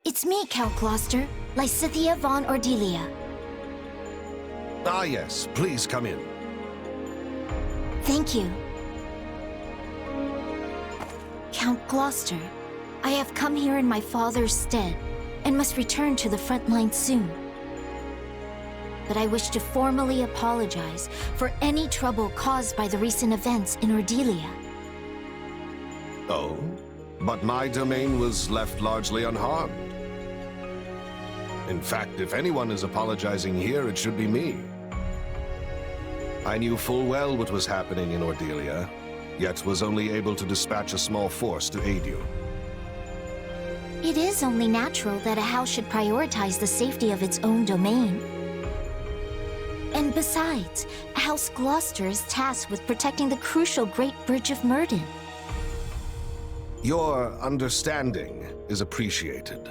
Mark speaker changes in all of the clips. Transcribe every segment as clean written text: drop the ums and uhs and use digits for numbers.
Speaker 1: It's me, Count Gloucester, Lysithea von Ordelia.
Speaker 2: Ah, yes. Please come in.
Speaker 1: Thank you. Count Gloucester, I have come here in my father's stead, and must return to the front line soon. But I wish to formally apologize for any trouble caused by the recent events in Ordelia.
Speaker 2: Oh? But my domain was left largely unharmed. In fact, if anyone is apologizing here, it should be me. I knew full well what was happening in Ordelia, yet was only able to dispatch a small force to aid you.
Speaker 1: It is only natural that a house should prioritize the safety of its own domain. And besides, House Gloucester is tasked with protecting the crucial Great Bridge of Myrden.
Speaker 2: Your understanding is appreciated.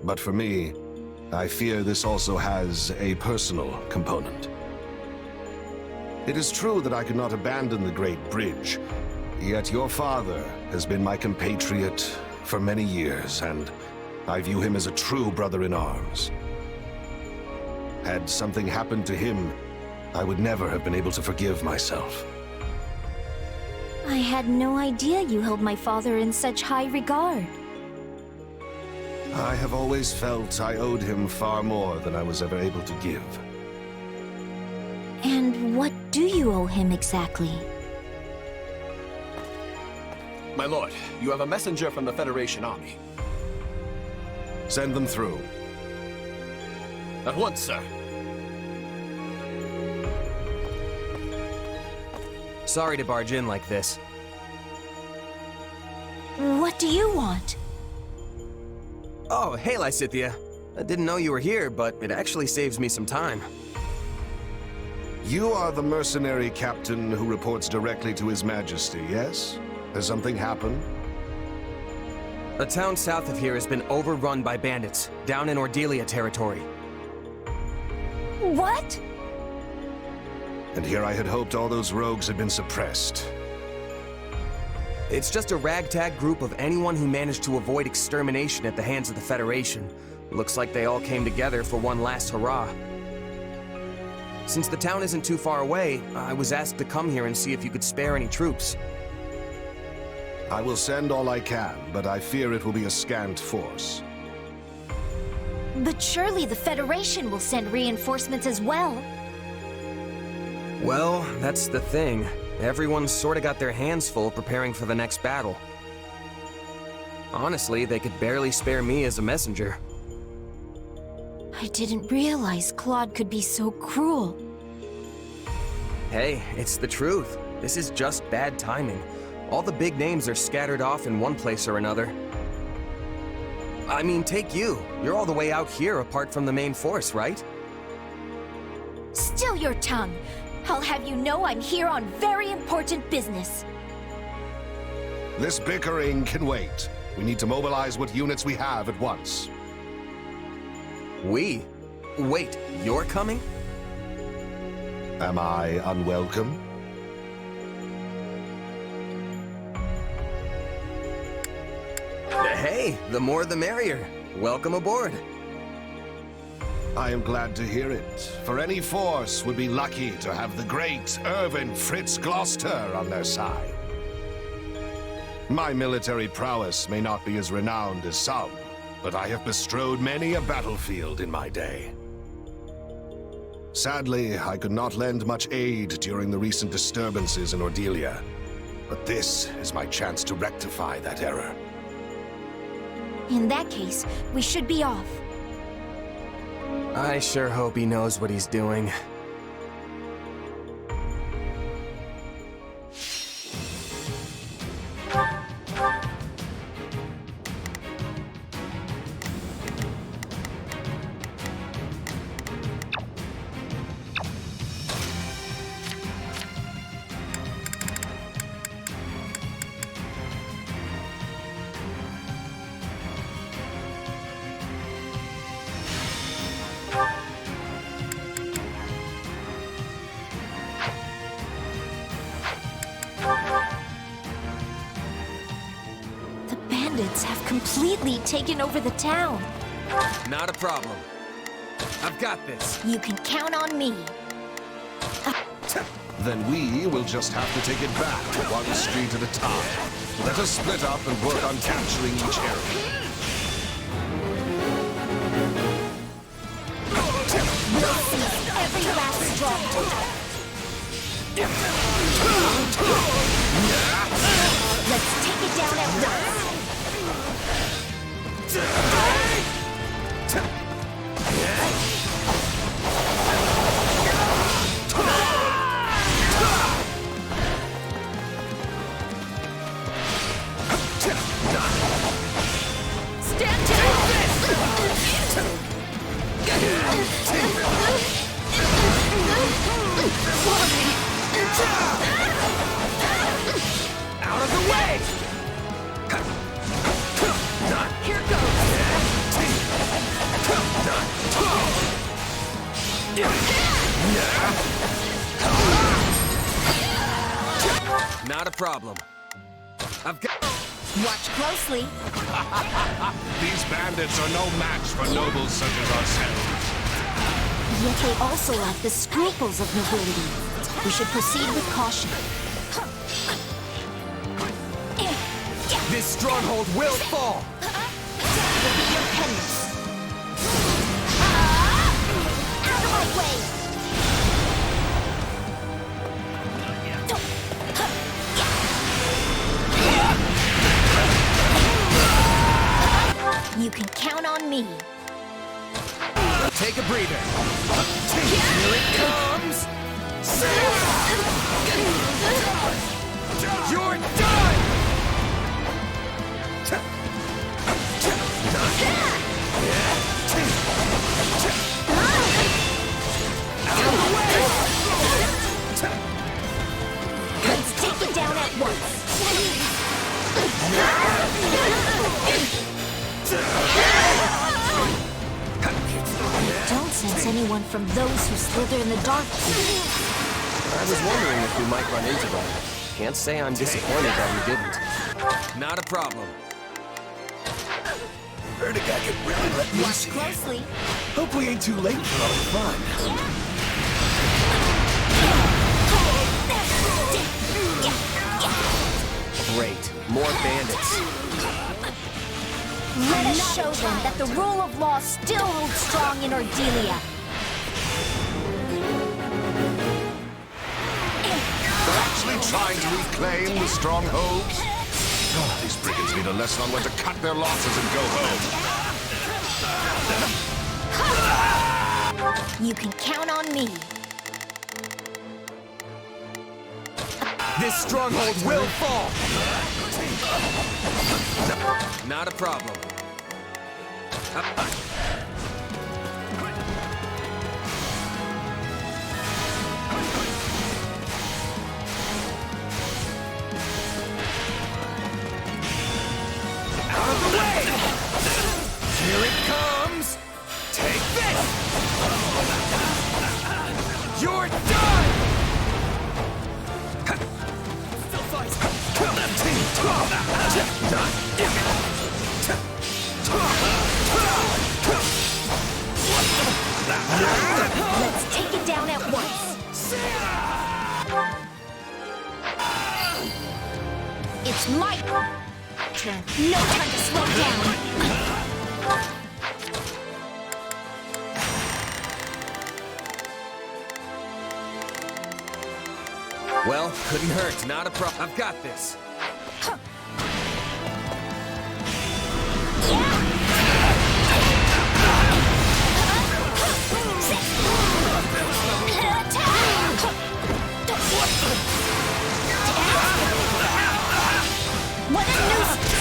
Speaker 2: But for me, I fear this also has a personal component. It is true that I could not abandon the Great Bridge, yet your father has been my compatriot for many years, and I view him as a true brother-in-arms. Had something happened to him, I would never have been able to forgive myself.
Speaker 1: I had no idea you held my father in such high regard.
Speaker 2: I have always felt I owed him far more than I was ever able to give.
Speaker 1: And what do you owe him exactly?
Speaker 3: My lord, you have a messenger from the Federation army.
Speaker 2: Send them through.
Speaker 3: At once, sir.
Speaker 4: Sorry to barge in like this.
Speaker 1: What do you want?
Speaker 4: Oh, hey, Lysithea. I didn't know you were here, but it actually saves me some time.
Speaker 2: You are the mercenary captain who reports directly to His Majesty, yes? Has something happened?
Speaker 4: A town south of here has been overrun by bandits, down in Ordelia territory.
Speaker 1: What?
Speaker 2: And here I had hoped all those rogues had been suppressed.
Speaker 4: It's just a ragtag group of anyone who managed to avoid extermination at the hands of the Federation. Looks like they all came together for one last hurrah. Since the town isn't too far away, I was asked to come here and see if you could spare any troops.
Speaker 2: I will send all I can, but I fear it will be a scant force.
Speaker 1: But surely the Federation will send reinforcements as well.
Speaker 4: Well, that's the thing. Everyone's sorta got their hands full preparing for the next battle. Honestly, they could barely spare me as a messenger.
Speaker 1: I didn't realize Claude could be so cruel.
Speaker 4: Hey, it's the truth. This is just bad timing. All the big names are scattered off in one place or another. I mean, take you. You're all the way out here apart from the main force, right?
Speaker 1: Still your tongue! I'll have you know I'm here on very important business.
Speaker 2: This bickering can wait. We need to mobilize what units we have at once.
Speaker 4: We? Wait, you're coming?
Speaker 2: Am I unwelcome?
Speaker 4: Hey, the more the merrier. Welcome aboard.
Speaker 2: I am glad to hear it, for any force would be lucky to have the great Irvin Fritz Gloucester on their side. My military prowess may not be as renowned as some, but I have bestrode many a battlefield in my day. Sadly, I could not lend much aid during the recent disturbances in Ordelia, but this is my chance to rectify that error.
Speaker 1: In that case, we should be off.
Speaker 4: I sure hope he knows what he's doing.
Speaker 1: The bandits have completely taken over the town.
Speaker 4: Not a problem. I've got this.
Speaker 1: You can count on me.
Speaker 2: Then we will just have to take it back, one street at a time. Let us split up and work on capturing each area.
Speaker 1: We'll seize every last stronghold. Let's take it down at once.
Speaker 5: Stand down!
Speaker 4: Out of the way!
Speaker 5: Here goes!
Speaker 4: Not a problem. I've got...
Speaker 1: Watch closely.
Speaker 2: These bandits are no match for nobles such as ourselves.
Speaker 1: Yet they also lack the scruples of nobility. We should proceed with caution.
Speaker 4: This stronghold will fall!
Speaker 1: Will be your penance. Out of my way! You can count on me.
Speaker 4: Take a breather. Here it comes! You're done! Out of the way!
Speaker 1: Let's take it down at once. Don't sense anyone from those who slither in the dark.
Speaker 4: I was wondering if we might run into them. Can't say I'm disappointed that we didn't. Not a problem.
Speaker 3: Heard a guy could really let me
Speaker 1: Watch
Speaker 3: see.
Speaker 1: closely.
Speaker 3: Hope we ain't too late for all the fun.
Speaker 4: Great. More bandits.
Speaker 1: Let us show them that the rule of law still holds strong in Ordelia.
Speaker 2: They're actually trying to reclaim the strongholds? Oh, these brigands need a lesson on when to cut their losses and go home.
Speaker 1: You can count on me.
Speaker 4: This stronghold will fall! Not a problem. Out of the way! Here it comes! Take this! You're done!
Speaker 1: Let's take it down at once. It's my turn. No time to slow down.
Speaker 4: Well, couldn't hurt. Not a problem. I've got this.
Speaker 1: What a nuisance!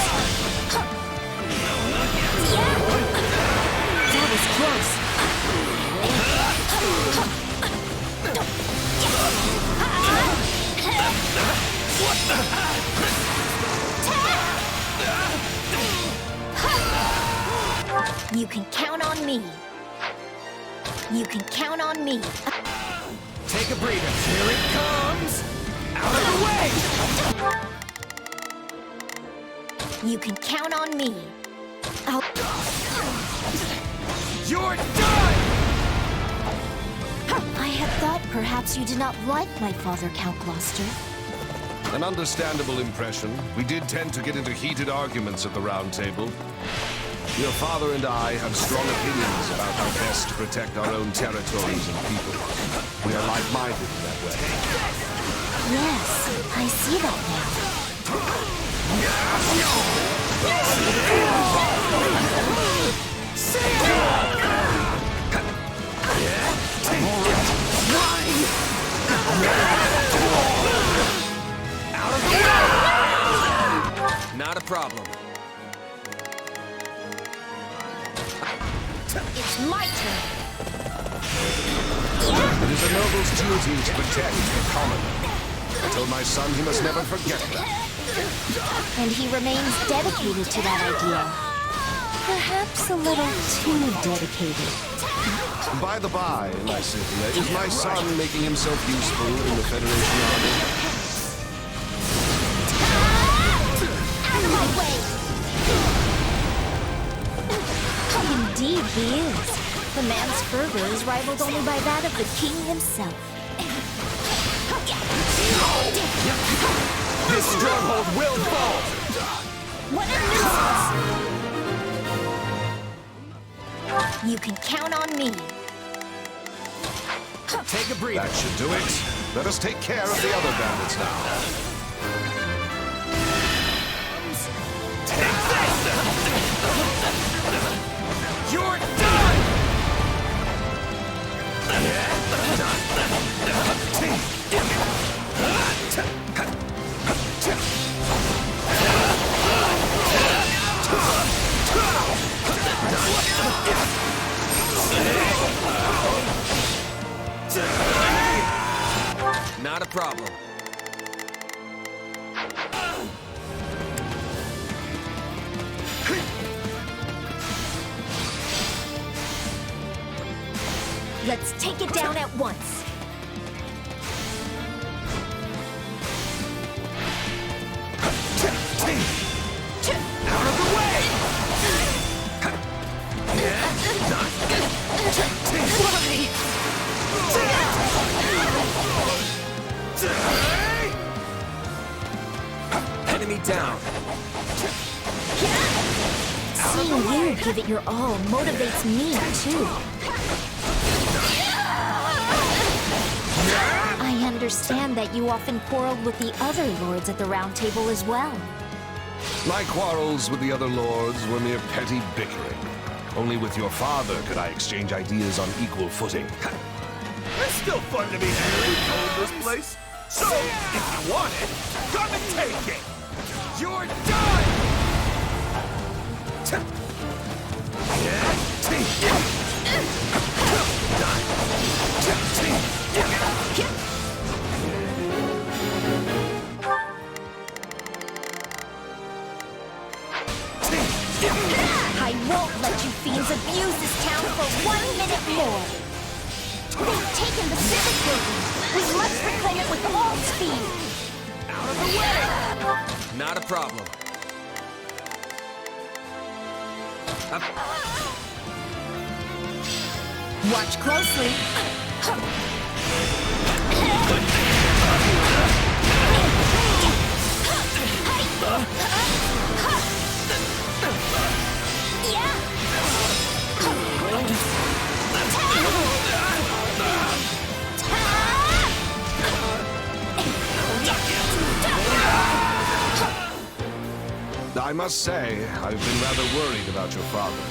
Speaker 1: That was close. You can count on me. You can count on me.
Speaker 4: Take a breather. Here it comes! Out of the way!
Speaker 1: You can count on me.
Speaker 4: You're done!
Speaker 1: I had thought perhaps you did not like my father, Count Gloucester.
Speaker 2: An understandable impression. We did tend to get into heated arguments at the Round Table. Your father and I have strong opinions about how best to protect our own territories and people. We are like-minded in that way.
Speaker 1: Yes, I see that now.
Speaker 4: Out of the way! Not a problem.
Speaker 5: It's my turn.
Speaker 2: It is a noble's duty to protect the common. I told my son he must never forget that.
Speaker 1: And he remains dedicated to that idea. Perhaps a little too dedicated.
Speaker 2: By the by, Lysithea, is my son making himself useful in the Federation army?
Speaker 1: Out of my way! Indeed he is. The man's fervor is rivaled only by that of the king himself.
Speaker 4: This stronghold will fall!
Speaker 1: What a nuisance! You can count on me.
Speaker 4: Take a breather.
Speaker 2: That should do it. Let us take care of the other bandits now.
Speaker 4: Take this! You're done! Not a problem.
Speaker 1: Let's take it down at once.
Speaker 4: Out of the way! Enemy down.
Speaker 1: Seeing you give it your all motivates me, too. I understand that you often quarreled with the other lords at the Round Table as well.
Speaker 2: My quarrels with the other lords were mere petty bickering. Only with your father could I exchange ideas on equal footing.
Speaker 3: It's still fun to be angry in this place. So, if you want it, come and take it!
Speaker 4: You're done!
Speaker 1: I won't let you fiends abuse this town for 1 minute more. They've taken the civic building. We must reclaim it with all speed.
Speaker 4: Out of the way! Not a problem.
Speaker 1: Watch closely.
Speaker 2: I must say, I've been rather worried about your father.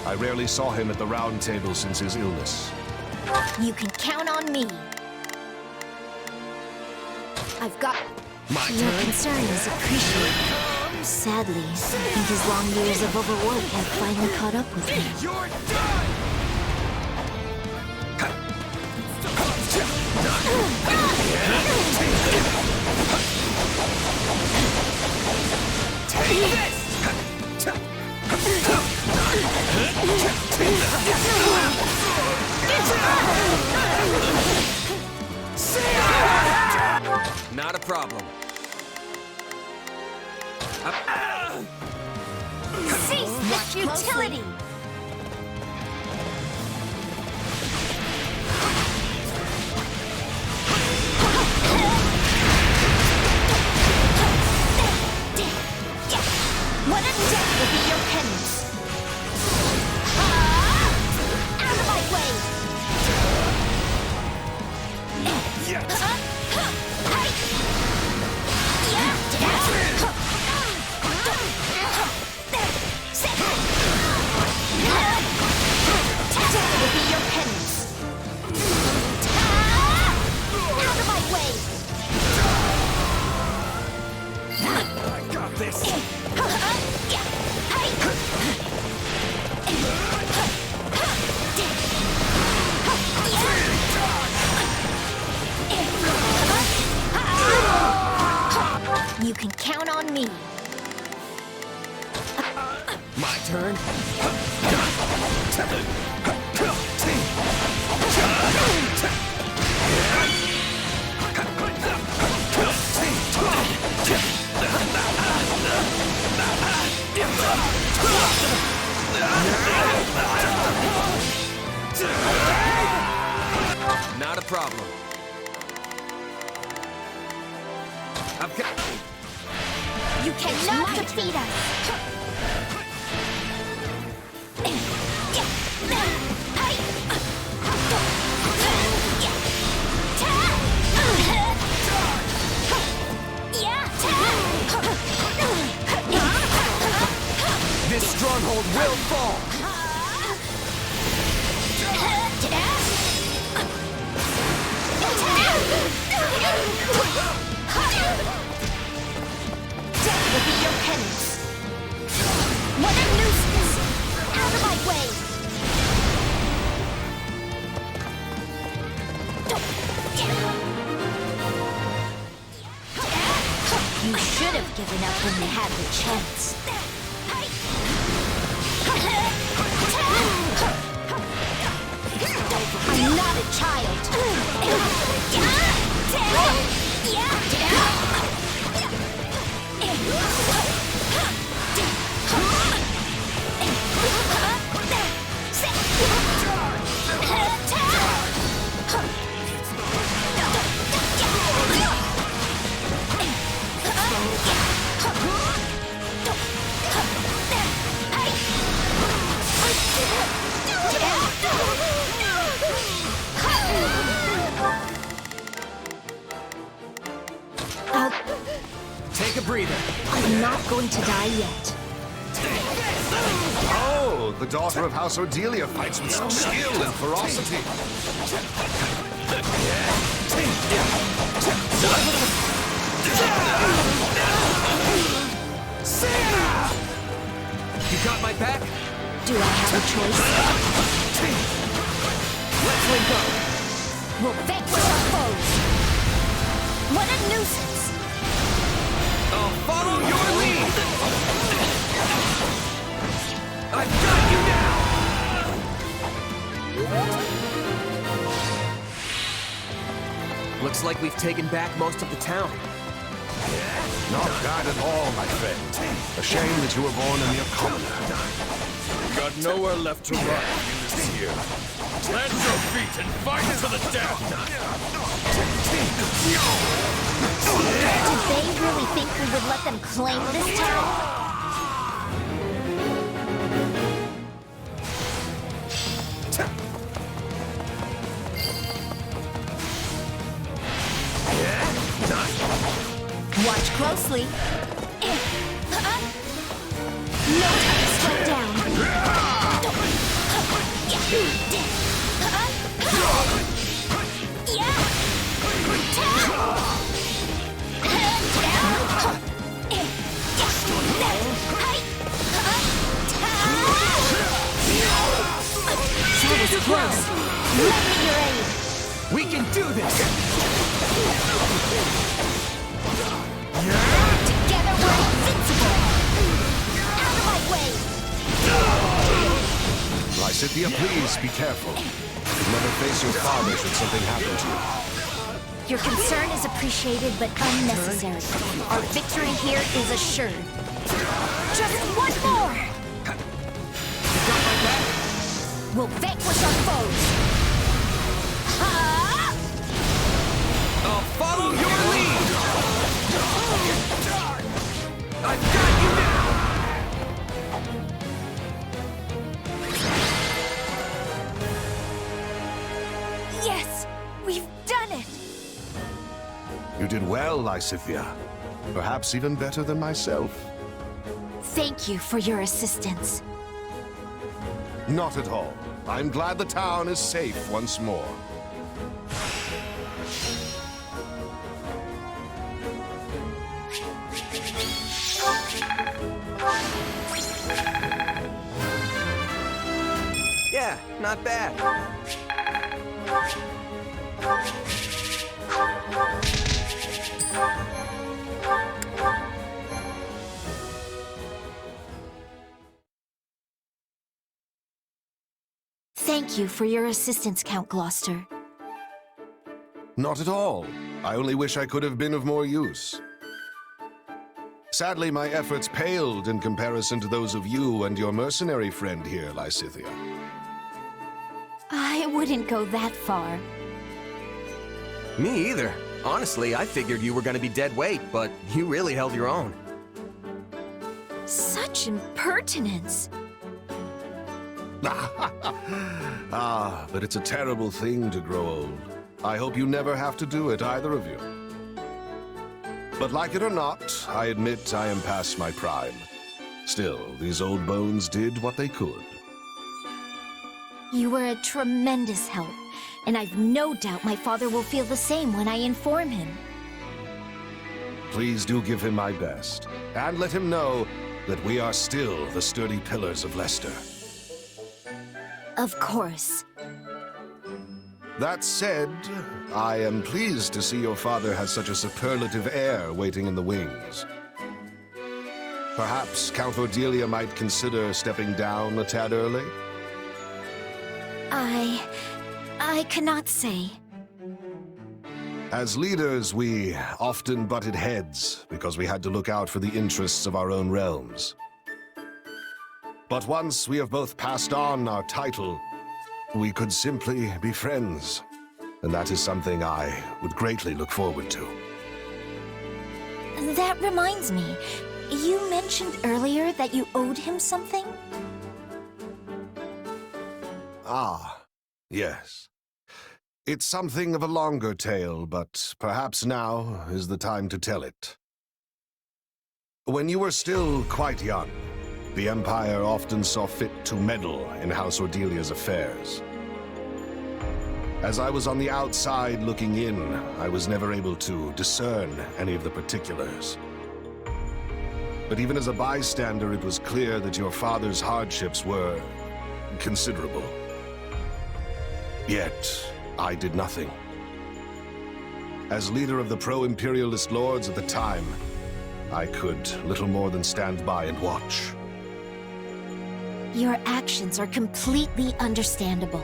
Speaker 2: I rarely saw him at the Round Table since his illness.
Speaker 1: You can count on me. I've got... Your concern is appreciated. Sadly, I think his long years of overwork have finally caught up with him.
Speaker 4: You're done! Take this! Not a problem.
Speaker 1: Cease Watch futility! What a death will be your penance! Out of my way! Death will be your penance! Out of my way!
Speaker 3: I got this!
Speaker 1: You can count on me.
Speaker 4: My turn? Not a problem. I've got...
Speaker 1: You cannot defeat us.
Speaker 4: This stronghold will fall!
Speaker 1: Death will be your penance. What a nuisance! Out of my way! You should have given up when you had the chance. I'm not a child.
Speaker 4: Take a breather.
Speaker 1: I'm not going to die yet.
Speaker 2: Oh, the daughter of House Ordelia fights with such skill and ferocity.
Speaker 4: You got my back?
Speaker 1: Do I have a choice?
Speaker 4: Let's link up.
Speaker 1: We'll vanquish our foes. What a nuisance!
Speaker 4: I'll follow your lead! I've got you now! Looks like we've taken back most of the town.
Speaker 2: Not bad at all, my friend. A shame that you were born a mere commoner.
Speaker 3: Got nowhere left to run in this year. Plant your feet and fight to the death!
Speaker 1: Did they really think we would let them claim this town? Watch closely. No time to slow down. That was close. Lend me your aid.
Speaker 4: We can do this!
Speaker 1: Together we're invincible. Out of my way.
Speaker 2: Lysithea, please be careful. Never face your father should something happen to you.
Speaker 1: Your concern is appreciated, but unnecessary. Our victory here is assured. Just one more! vanquish our foes! Ha!
Speaker 4: I'll follow your lead! I've got you now!
Speaker 1: Yes! We've done it!
Speaker 2: You did well, Lysithia. Perhaps even better than myself.
Speaker 1: Thank you for your assistance.
Speaker 2: Not at all. I'm glad the town is safe once more.
Speaker 4: Yeah, not bad.
Speaker 1: Thank you for your assistance, Count Gloucester.
Speaker 2: Not at all. I only wish I could have been of more use. Sadly, my efforts paled in comparison to those of you and your mercenary friend here, Lysithia.
Speaker 1: I wouldn't go that far.
Speaker 4: Me either. Honestly, I figured you were gonna be dead weight, but you really held your own.
Speaker 1: Such impertinence!
Speaker 2: But it's a terrible thing to grow old. I hope you never have to do it, either of you. But like it or not, I admit I am past my prime. Still, these old bones did what they could.
Speaker 1: You were a tremendous help, and I've no doubt my father will feel the same when I inform him.
Speaker 2: Please do give him my best, and let him know that we are still the sturdy pillars of Leicester.
Speaker 1: Of course.
Speaker 2: That said, I am pleased to see your father has such a superlative heir waiting in the wings. Perhaps Count Cordelia might consider stepping down a tad early?
Speaker 1: I cannot say.
Speaker 2: As leaders, we often butted heads because we had to look out for the interests of our own realms. But once we have both passed on our title, we could simply be friends. And that is something I would greatly look forward to.
Speaker 1: That reminds me, you mentioned earlier that you owed him something?
Speaker 2: Ah, yes. It's something of a longer tale, but perhaps now is the time to tell it. When you were still quite young, the Empire often saw fit to meddle in House Ordelia's affairs. As I was on the outside looking in, I was never able to discern any of the particulars. But even as a bystander, it was clear that your father's hardships were considerable. Yet, I did nothing. As leader of the pro-imperialist lords at the time, I could little more than stand by and watch.
Speaker 1: Your actions are completely understandable.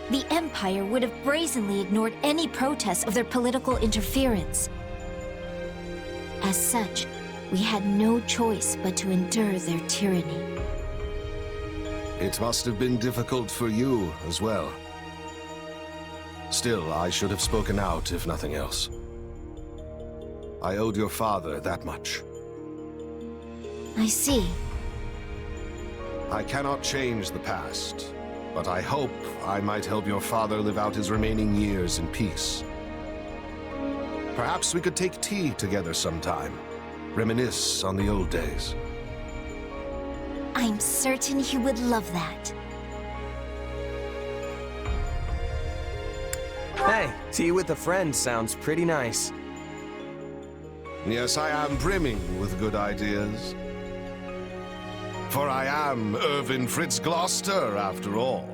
Speaker 1: The Empire would have brazenly ignored any protests of their political interference. As such, we had no choice but to endure their tyranny.
Speaker 2: It must have been difficult for you as well. Still, I should have spoken out, if nothing else. I owed your father that much.
Speaker 1: I see.
Speaker 2: I cannot change the past, but I hope I might help your father live out his remaining years in peace. Perhaps we could take tea together sometime, reminisce on the old days.
Speaker 1: I'm certain he would love that.
Speaker 4: Hey, tea with a friend sounds pretty nice.
Speaker 2: Yes, I am brimming with good ideas. For I am Irvin Fritz Gloucester, after all.